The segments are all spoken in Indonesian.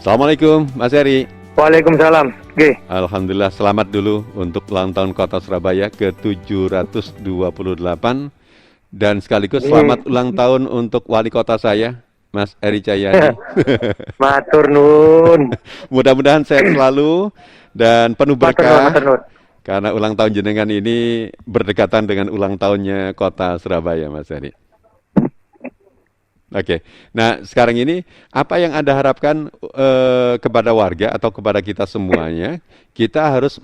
Assalamualaikum Mas Eri. Waalaikumsalam. G. Alhamdulillah, selamat dulu untuk ulang tahun Kota Surabaya ke-728. Dan sekaligus selamat ulang tahun untuk wali kota saya, Mas Eri Cahyadi. Matur nuwun. Mudah-mudahan sehat selalu dan penuh Matur berkah. nuwun. Karena ulang tahun jenengan ini berdekatan dengan ulang tahunnya Kota Surabaya, Mas Eri. Oke, nah sekarang ini apa yang Anda harapkan kepada warga atau kepada kita semuanya? Kita harus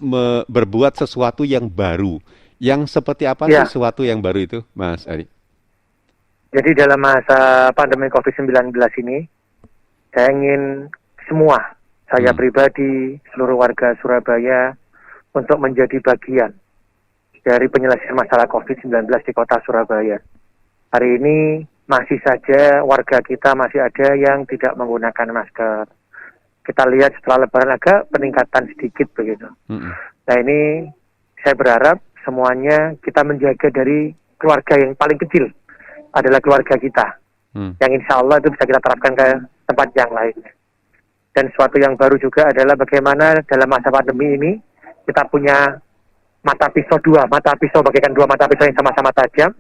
berbuat sesuatu yang baru. Yang seperti apa sih Ya, sesuatu yang baru itu, Mas Eri? jadi dalam masa pandemi COVID-19 ini, saya ingin semua, saya pribadi, seluruh warga Surabaya, untuk menjadi bagian dari penyelesaian masalah COVID-19 di kota Surabaya. Hari ini masih saja warga kita masih ada yang tidak menggunakan masker. Kita lihat setelah Lebaran agak peningkatan sedikit begitu. Nah ini saya berharap semuanya kita menjaga dari keluarga yang paling kecil adalah keluarga kita. Yang insya Allah itu bisa kita terapkan ke tempat yang lain. Dan sesuatu yang baru juga adalah bagaimana dalam masa pandemi ini kita punya mata pisau bagaikan dua mata pisau yang sama-sama tajam,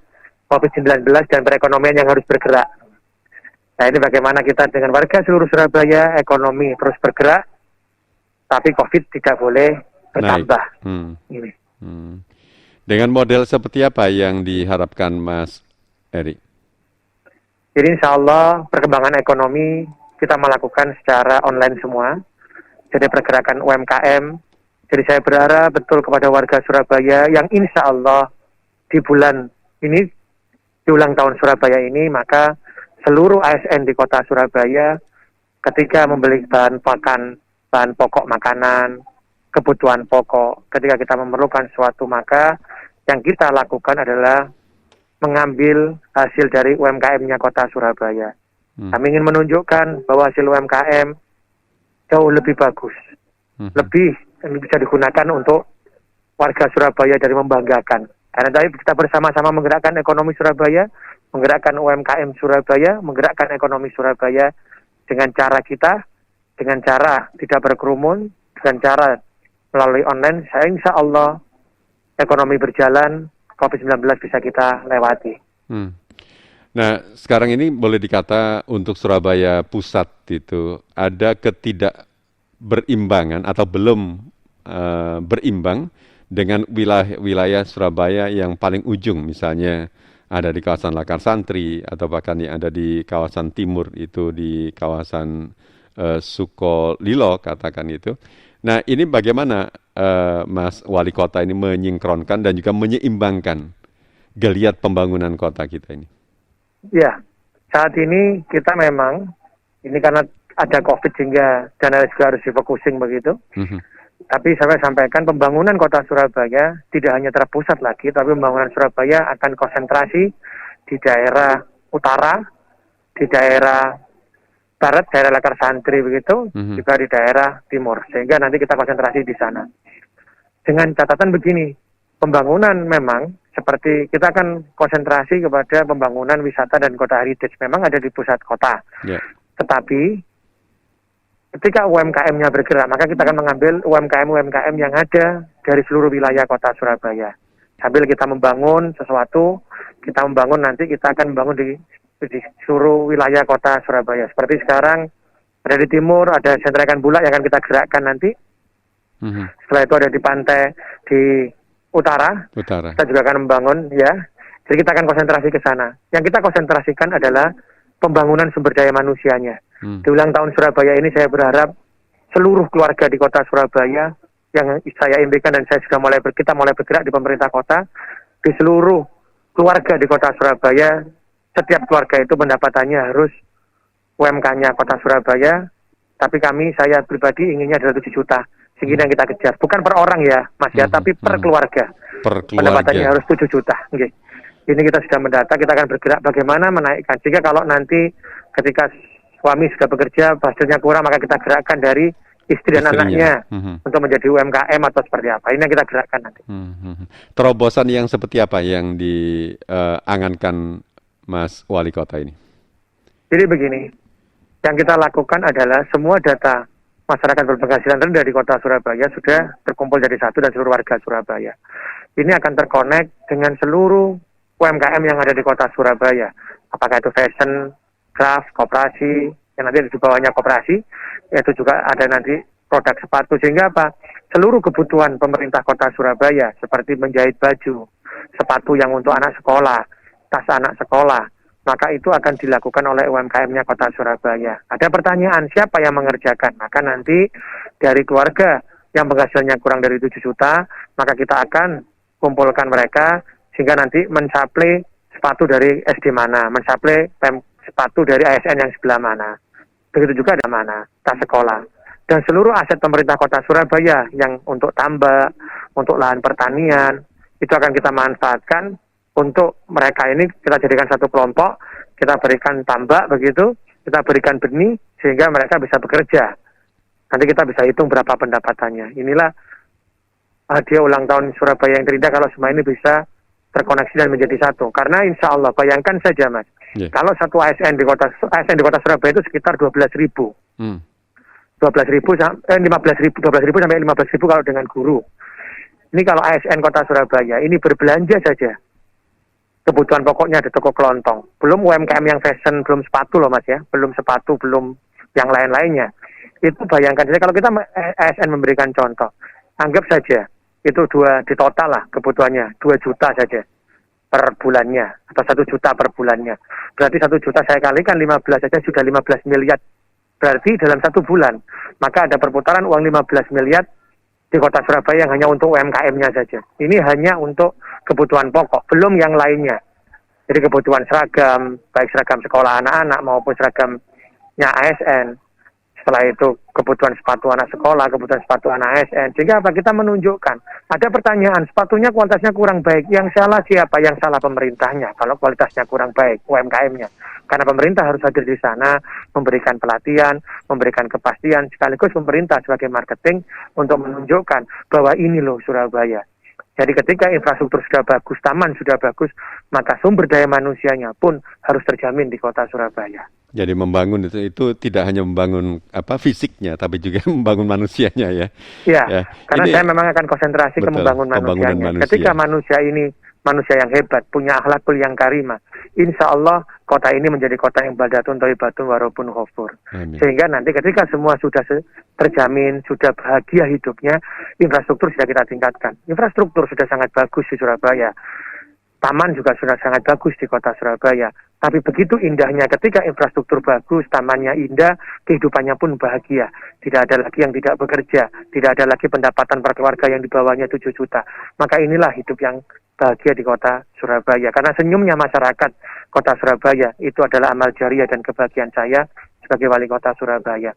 COVID-19 dan perekonomian yang harus bergerak. Nah ini bagaimana kita dengan warga seluruh Surabaya, ekonomi terus bergerak, tapi COVID tidak boleh bertambah. Ini. Dengan model seperti apa yang diharapkan Mas Eri? Jadi insya Allah perkembangan ekonomi kita melakukan secara online semua. Jadi pergerakan UMKM. Jadi saya berharap betul kepada warga Surabaya yang insya Allah di bulan ini, di ulang tahun Surabaya ini, maka seluruh ASN di kota Surabaya ketika membeli bahan pokok makanan, kebutuhan pokok, ketika kita memerlukan sesuatu, maka yang kita lakukan adalah mengambil hasil dari UMKM-nya kota Surabaya. Kami ingin menunjukkan bahwa hasil UMKM jauh lebih bagus, lebih bisa digunakan untuk warga Surabaya dari membanggakan. Karena tadi kita bersama-sama menggerakkan ekonomi Surabaya, menggerakkan UMKM Surabaya, menggerakkan ekonomi Surabaya dengan cara kita, dengan cara tidak berkerumun, dengan cara melalui online. Saya insya Allah ekonomi berjalan, COVID-19 bisa kita lewati. Nah, sekarang ini boleh dikata untuk Surabaya Pusat itu ada ketidakberimbangan atau belum berimbang dengan wilayah Surabaya yang paling ujung, misalnya ada di kawasan Lakar Santri atau bahkan yang ada di kawasan timur itu di kawasan Sukolilo katakan itu. Nah, ini bagaimana Mas Wali Kota ini menyinkronkan dan juga menyeimbangkan geliat pembangunan kota kita ini? Ya, saat ini kita memang, ini karena ada COVID sehingga dana juga harus difokusing begitu. Tapi saya sampaikan pembangunan kota Surabaya tidak hanya terpusat lagi, tapi pembangunan Surabaya akan konsentrasi di daerah utara, di daerah barat, daerah Lakar Santri begitu, juga di daerah timur. Sehingga nanti kita konsentrasi di sana. Dengan catatan begini, pembangunan memang seperti kita akan konsentrasi kepada pembangunan wisata dan kota heritage. Memang ada di pusat kota. Tetapi ketika UMKM-nya bergerak, maka kita akan mengambil UMKM yang ada dari seluruh wilayah kota Surabaya. Sambil kita membangun sesuatu, kita membangun nanti kita akan membangun di seluruh wilayah kota Surabaya. Seperti sekarang ada di timur, ada sentra ikan bulak yang akan kita gerakkan nanti. Setelah itu ada di pantai di utara. Kita juga akan membangun, ya. Jadi kita akan konsentrasi ke sana. Yang kita konsentrasikan adalah pembangunan sumber daya manusianya. Di ulang tahun Surabaya ini saya berharap seluruh keluarga di kota Surabaya yang saya impikan dan kita mulai bergerak di pemerintah kota, di seluruh keluarga di kota Surabaya, setiap keluarga itu pendapatannya harus UMK-nya kota Surabaya, tapi saya pribadi inginnya adalah 7 juta. Segini yang kita kejar. Bukan per orang ya, Mas ya, tapi per keluarga. Pendapatannya harus 7 juta. Ini kita sudah mendata, kita akan bergerak bagaimana menaikkan. Sehingga kalau nanti ketika suami sudah bekerja, hasilnya kurang, maka kita gerakkan dari istri dan anaknya untuk menjadi UMKM atau seperti apa. Ini yang kita gerakkan nanti. Terobosan yang seperti apa yang diangankan Mas Wali Kota ini? Jadi begini, yang kita lakukan adalah semua data masyarakat berpenghasilan rendah di kota Surabaya sudah terkumpul jadi satu dan seluruh warga Surabaya. Ini akan terkonek dengan seluruh UMKM yang ada di kota Surabaya. Apakah itu fashion, craft, koperasi, yang nanti di bawahnya koperasi, itu juga ada nanti produk sepatu. Sehingga apa? Seluruh kebutuhan pemerintah kota Surabaya, seperti menjahit baju, sepatu yang untuk anak sekolah, tas anak sekolah, maka itu akan dilakukan oleh UMKM-nya kota Surabaya. Ada pertanyaan, siapa yang mengerjakan? Maka nanti dari keluarga yang penghasilannya kurang dari 7 juta, maka kita akan kumpulkan mereka, sehingga nanti mensuplai sepatu dari SD mana, mensuplai sepatu dari ASN yang sebelah mana. Begitu juga ada mana, tas sekolah. Dan seluruh aset pemerintah kota Surabaya yang untuk tambak, untuk lahan pertanian, itu akan kita manfaatkan untuk mereka ini, kita jadikan satu kelompok, kita berikan tambak begitu, kita berikan benih, sehingga mereka bisa bekerja. Nanti kita bisa hitung berapa pendapatannya. Inilah hadiah ulang tahun Surabaya yang terindah kalau semua ini bisa terkoneksi dan menjadi satu. Karena insya Allah, bayangkan saja Mas, kalau satu ASN di kota Surabaya itu sekitar 12.000. 12.000 sampai 15.000 kalau dengan guru. Ini kalau ASN kota Surabaya ini berbelanja saja, kebutuhan pokoknya di toko kelontong. Belum UMKM yang fashion, belum sepatu loh Mas ya, belum sepatu, belum yang lain-lainnya. Itu bayangkan saja kalau kita ASN memberikan contoh, anggap saja itu di total lah kebutuhannya 2 juta saja per bulannya atau 1 juta per bulannya. Berarti 1 juta saya kalikan 15 saja sudah 15 miliar. Berarti dalam 1 bulan maka ada perputaran uang 15 miliar di kota Surabaya yang hanya untuk UMKM-nya saja. Ini hanya untuk kebutuhan pokok, belum yang lainnya. Jadi kebutuhan seragam, baik seragam sekolah anak-anak maupun seragamnya ASN. Setelah itu kebutuhan sepatu anak sekolah, kebutuhan sepatu anak ASN. Sehingga apa? Kita menunjukkan. Ada pertanyaan, sepatunya kualitasnya kurang baik. Yang salah siapa? Yang salah pemerintahnya. Kalau kualitasnya kurang baik, UMKM-nya. Karena pemerintah harus hadir di sana, memberikan pelatihan, memberikan kepastian, sekaligus pemerintah sebagai marketing untuk menunjukkan bahwa ini loh Surabaya. Jadi ketika infrastruktur sudah bagus, taman sudah bagus, maka sumber daya manusianya pun harus terjamin di kota Surabaya. Jadi membangun itu tidak hanya membangun fisiknya, tapi juga membangun manusianya ya. Ya, karena saya memang akan konsentrasi ke membangun manusianya. Ketika manusia ini manusia yang hebat, punya akhlakul yang karimah, insya Allah kota ini menjadi kota yang baldatun thayyibatun warabun ghafur. Sehingga nanti ketika semua sudah terjamin, sudah bahagia hidupnya, infrastruktur sudah kita tingkatkan. Infrastruktur sudah sangat bagus di Surabaya. Taman juga sudah sangat bagus di kota Surabaya. Tapi begitu indahnya ketika infrastruktur bagus, tamannya indah, kehidupannya pun bahagia. Tidak ada lagi yang tidak bekerja, tidak ada lagi pendapatan per keluarga yang di bawahnya 7 juta. Maka inilah hidup yang bahagia di kota Surabaya. Karena senyumnya masyarakat kota Surabaya itu adalah amal jariah dan kebahagiaan saya sebagai wali kota Surabaya.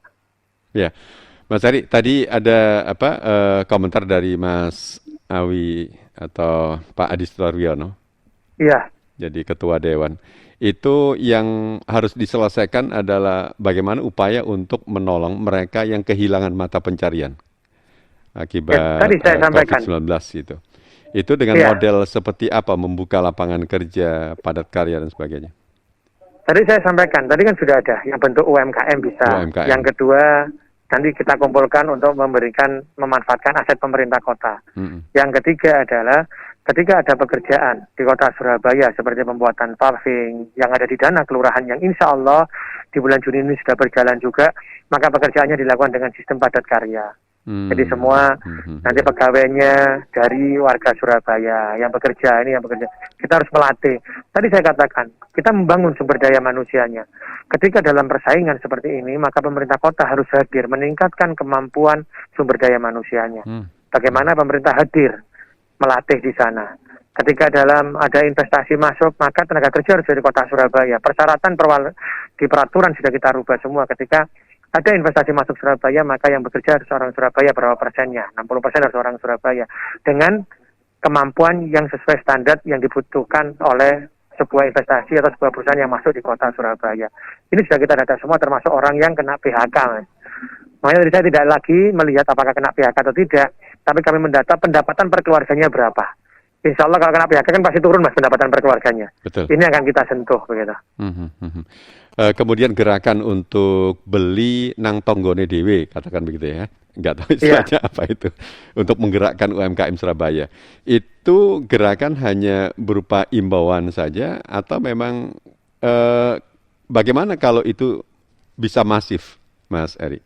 Ya, Mas Ari, tadi ada komentar dari Mas Awi atau Pak Adi Sutarwiono. Iya. Jadi ketua dewan. Itu yang harus diselesaikan adalah bagaimana upaya untuk menolong mereka yang kehilangan mata pencarian akibat tadi saya sampaikan. COVID-19 itu. Itu dengan model seperti apa, membuka lapangan kerja, padat karya dan sebagainya. Tadi saya sampaikan, tadi kan sudah ada yang bentuk UMKM bisa. UMKM. Yang kedua, nanti kita kumpulkan untuk memanfaatkan aset pemerintah kota. Yang ketiga adalah ketika ada pekerjaan di kota Surabaya seperti pembuatan paving yang ada di dana kelurahan yang insya Allah di bulan Juni ini sudah berjalan juga, maka pekerjaannya dilakukan dengan sistem padat karya. Jadi semua nanti pegawainya dari warga Surabaya yang bekerja, kita harus melatih. Tadi saya katakan, kita membangun sumber daya manusianya. Ketika dalam persaingan seperti ini, maka pemerintah kota harus hadir, meningkatkan kemampuan sumber daya manusianya. Bagaimana pemerintah hadir melatih di sana. Ketika ada investasi masuk, maka tenaga kerja harus dari kota Surabaya. Persyaratan di peraturan sudah kita rubah semua. Ketika ada investasi masuk Surabaya, maka yang bekerja harus orang Surabaya berapa persennya? 60% harus orang Surabaya. Dengan kemampuan yang sesuai standar yang dibutuhkan oleh sebuah investasi atau sebuah perusahaan yang masuk di kota Surabaya. Ini sudah kita data semua termasuk orang yang kena PHK. Makanya saya tidak lagi melihat apakah kena PHK atau tidak, tapi kami mendata pendapatan per keluarganya berapa. insya Allah kalau kena PHK kan pasti turun Mas pendapatan per keluarganya. Betul. Ini akan kita sentuh begitu. Kemudian gerakan untuk beli nang tonggone dewe, katakan begitu ya. Nggak tahu Iya. istilahnya apa itu. Untuk menggerakkan UMKM Surabaya. Itu gerakan hanya berupa imbauan saja atau memang bagaimana kalau itu bisa masif, Mas Eri?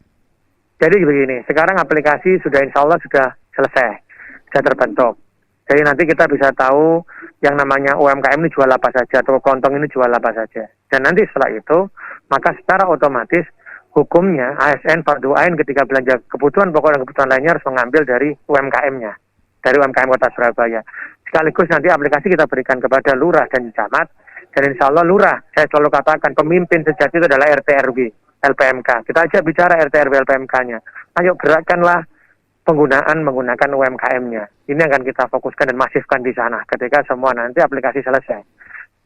Jadi begini, sekarang aplikasi sudah insya Allah sudah selesai, sudah terbentuk. Jadi nanti kita bisa tahu yang namanya UMKM ini jual apa saja, atau kelontong ini jual apa saja. Dan nanti setelah itu, maka secara otomatis hukumnya ASN fardu ain ketika belanja kebutuhan pokok dan kebutuhan lainnya harus mengambil dari UMKM-nya, dari UMKM Kota Surabaya. Sekaligus nanti aplikasi kita berikan kepada lurah dan camat, dan insya Allah lurah, saya selalu katakan pemimpin sejati itu adalah RT RW. LPMK. Kita aja bicara RT RW LPMK-nya. Ayo gerakkanlah menggunakan UMKM-nya. Ini akan kita fokuskan dan masifkan di sana ketika semua nanti aplikasi selesai.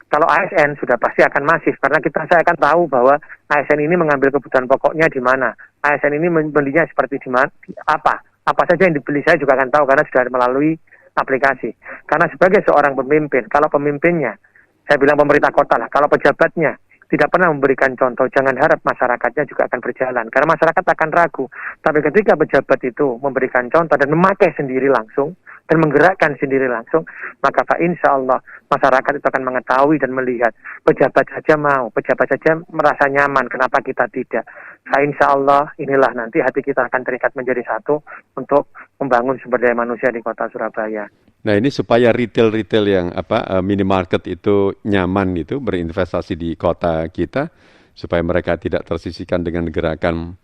Kalau ASN sudah pasti akan masif karena saya akan tahu bahwa ASN ini mengambil kebutuhan pokoknya di mana. ASN ini membelinya seperti di mana, apa saja yang dibeli saya juga akan tahu karena sudah melalui aplikasi. Karena sebagai seorang pemimpin, kalau pemimpinnya, saya bilang pemerintah kota lah, kalau pejabatnya tidak pernah memberikan contoh, jangan harap masyarakatnya juga akan berjalan. Karena masyarakat akan ragu. Tapi ketika pejabat itu memberikan contoh dan memakai sendiri langsung, dan menggerakkan sendiri langsung, maka insya Allah masyarakat itu akan mengetahui dan melihat. Pejabat saja mau, pejabat saja merasa nyaman, kenapa kita tidak? Insya Allah inilah nanti hati kita akan terikat menjadi satu untuk membangun sumber daya manusia di Kota Surabaya. Nah ini supaya retail yang minimarket itu nyaman gitu berinvestasi di kota kita, supaya mereka tidak tersisihkan dengan gerakan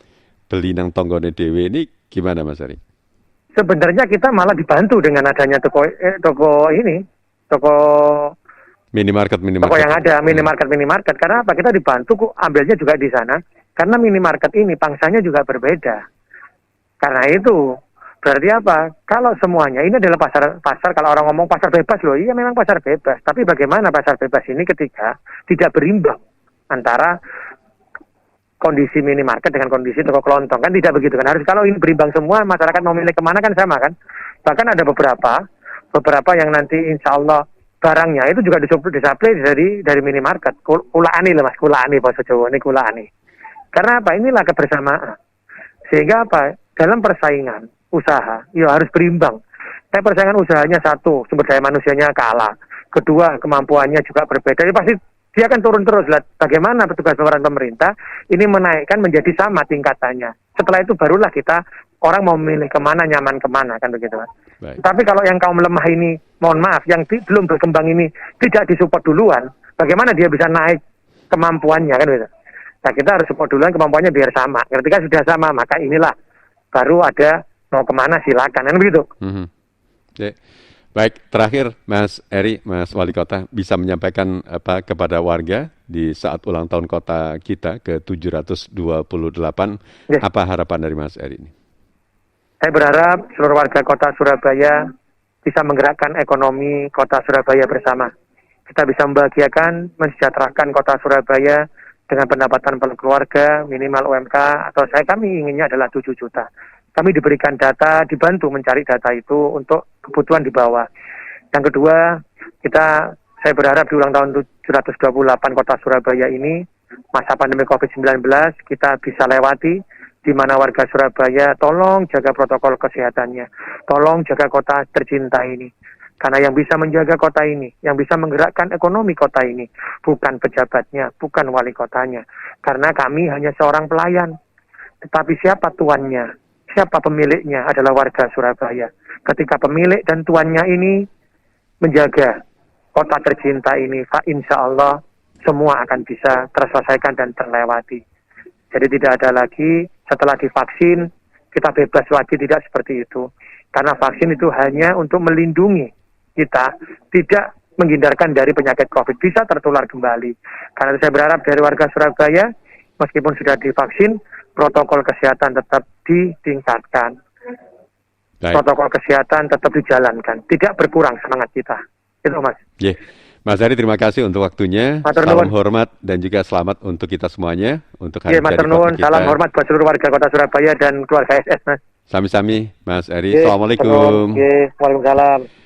beli nang tonggone dewe ini gimana Mas Ari? Sebenarnya kita malah dibantu dengan adanya toko minimarket yang ada minimarket. Karena apa? Kita dibantu kok ambilnya juga di sana. Karena minimarket ini pangsanya juga berbeda. Karena itu berarti apa? Kalau semuanya ini adalah pasar kalau orang ngomong pasar bebas loh, iya memang pasar bebas. Tapi bagaimana pasar bebas ini ketika tidak berimbang antara kondisi minimarket dengan kondisi toko kelontong, kan tidak begitu kan? Harus kalau ini berimbang semua, masyarakat mau milih kemana kan sama kan? Bahkan ada beberapa yang nanti insya Allah barangnya itu juga disuplai dari minimarket. Kulaani loh Mas, kulaani bahasa Jawa ini kulaani. Karena apa? Inilah kebersamaan. Sehingga apa? Dalam persaingan usaha, ya harus berimbang. Persaingan usahanya satu, sumber daya manusianya kalah. Kedua, kemampuannya juga berbeda. Jadi pasti dia akan turun terus. Bagaimana petugas pemerintah ini menaikkan menjadi sama tingkatannya. Setelah itu barulah orang mau memilih kemana, nyaman kemana, kan begitu Mas. Tapi kalau yang kaum lemah ini, mohon maaf, yang belum berkembang ini tidak disupport duluan, bagaimana dia bisa naik kemampuannya, kan begitu. Nah kita harus support duluan kemampuannya biar sama. Ketika sudah sama, maka inilah baru ada mau kemana silakan, kan begitu. Baik, terakhir Mas Eri, Mas Wali Kota, bisa menyampaikan kepada warga di saat ulang tahun kota kita ke-728, apa harapan dari Mas Eri ini? Saya berharap seluruh warga Kota Surabaya bisa menggerakkan ekonomi Kota Surabaya bersama. Kita bisa membahagiakan, mensejahterakan Kota Surabaya dengan pendapatan per keluarga, minimal UMK, atau kami inginnya adalah 7 juta. Kami diberikan data, dibantu mencari data itu untuk kebutuhan di bawah. Yang kedua, saya berharap di ulang tahun 728 Kota Surabaya ini, masa pandemi COVID-19, kita bisa lewati, di mana warga Surabaya tolong jaga protokol kesehatannya, tolong jaga kota tercinta ini. Karena yang bisa menjaga kota ini, yang bisa menggerakkan ekonomi kota ini, bukan pejabatnya, bukan wali kotanya. Karena kami hanya seorang pelayan. Tetapi siapa tuannya, siapa pemiliknya adalah warga Surabaya. Ketika pemilik dan tuannya ini menjaga kota tercinta ini, insya Allah semua akan bisa terselesaikan dan terlewati. Jadi tidak ada lagi setelah divaksin, kita bebas lagi, tidak seperti itu. Karena vaksin itu hanya untuk melindungi kita, tidak menghindarkan dari penyakit COVID, bisa tertular kembali. Karena itu saya berharap dari warga Surabaya, meskipun sudah divaksin, protokol kesehatan tetap ditingkatkan. Baik. Protokol kesehatan tetap dijalankan, tidak berkurang semangat kita. Itu Mas. Mas Ari, terima kasih untuk waktunya. Salam hormat dan juga selamat untuk kita semuanya. Untuk hari Mas Topik kita. Salam hormat buat seluruh warga Kota Surabaya dan keluarga SS, Mas. Sami-sami, Mas Ari. Assalamualaikum. Waalaikumsalam.